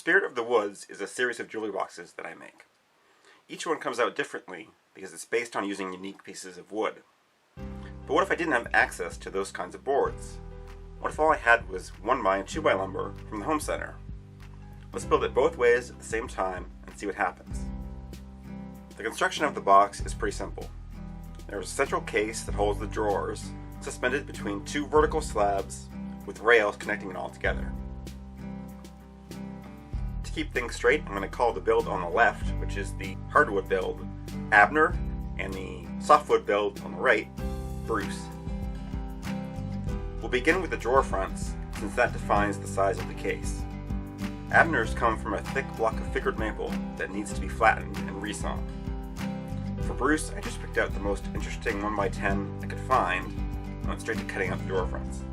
Spirit of the Woods is a series of jewelry boxes that I make. Each one comes out differently because it's based on using unique pieces of wood. But what if I didn't have access to those kinds of boards? What if all I had was 1x and 2x lumber from the home center? Let's build it both ways at the same time and see what happens. The construction of the box is pretty simple. There is a central case that holds the drawers, suspended between two vertical slabs with rails connecting it all together. To keep things straight, I'm going to call the build on the left, which is the hardwood build, Abner, and the softwood build on the right, Bruce. We'll begin with the drawer fronts, since that defines the size of the case. Abners come from a thick block of figured maple that needs to be flattened and resawn. For Bruce, I just picked out the most interesting 1x10 I could find and went straight to cutting out the drawer fronts.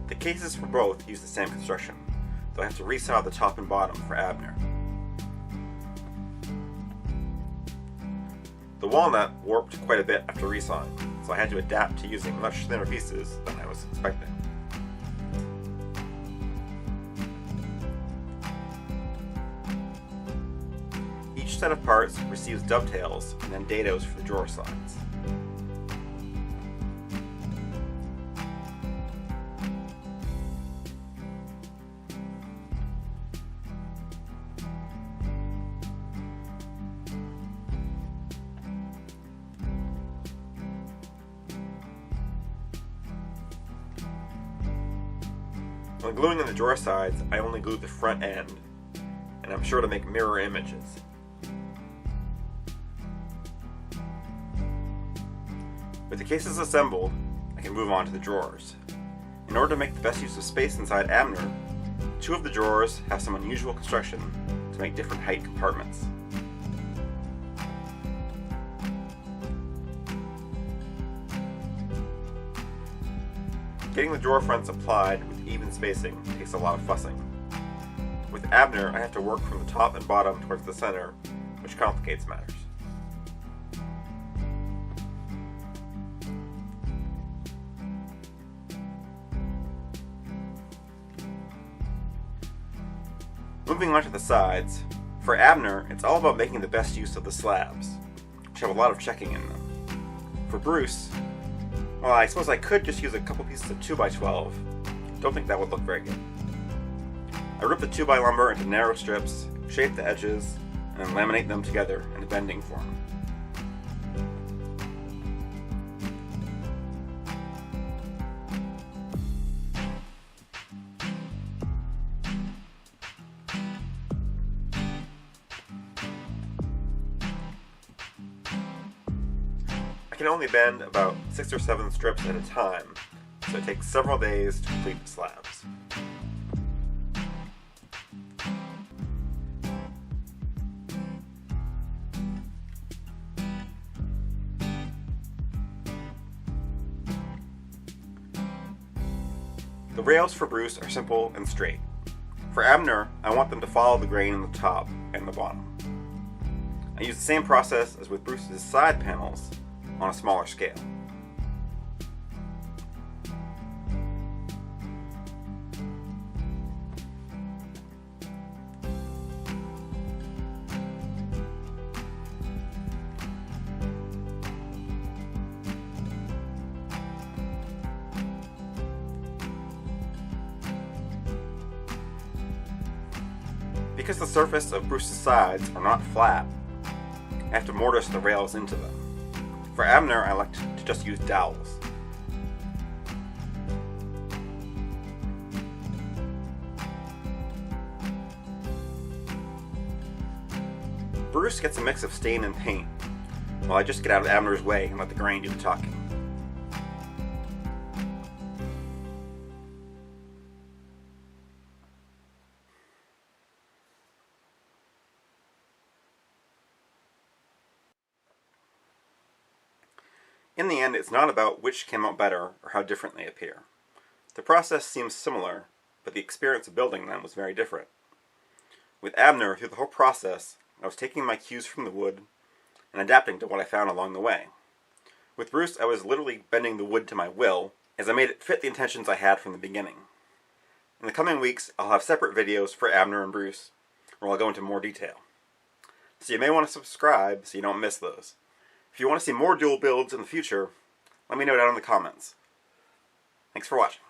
The cases for both use the same construction, though I have to resaw the top and bottom for Abner. The walnut warped quite a bit after resawing, so I had to adapt to using much thinner pieces than I was expecting. Each set of parts receives dovetails and then dados for the drawer sides. When gluing in the drawer sides, I only glued the front end, and I'm sure to make mirror images. With the cases assembled, I can move on to the drawers. In order to make the best use of space inside Abner, two of the drawers have some unusual construction to make different height compartments. Getting the drawer fronts applied with even spacing takes a lot of fussing. With Abner, I have to work from the top and bottom towards the center, which complicates matters. Moving on to the sides, for Abner, it's all about making the best use of the slabs, which have a lot of checking in them. For Bruce, well, I suppose I could just use a couple pieces of 2x12. Don't think that would look very good. I rip the 2x lumber into narrow strips, shape the edges, and then laminate them together in a bending form. I can only bend about 6 or 7 strips at a time, so it takes several days to complete the slabs. The rails for Bruce are simple and straight. For Abner, I want them to follow the grain in the top and the bottom. I use the same process as with Bruce's side panels, on a smaller scale. Because the surface of Bruce's sides are not flat, I have to mortise the rails into them. For Abner, I like to just use dowels. Bruce gets a mix of stain and paint, while I just get out of Abner's way and let the grain do the talking. In the end, it's not about which came out better or how different they appear. The process seems similar, but the experience of building them was very different. With Abner, through the whole process, I was taking my cues from the wood and adapting to what I found along the way. With Bruce, I was literally bending the wood to my will, as I made it fit the intentions I had from the beginning. In the coming weeks, I'll have separate videos for Abner and Bruce, where I'll go into more detail. So you may want to subscribe so you don't miss those. If you want to see more dual builds in the future, let me know down in the comments. Thanks for watching.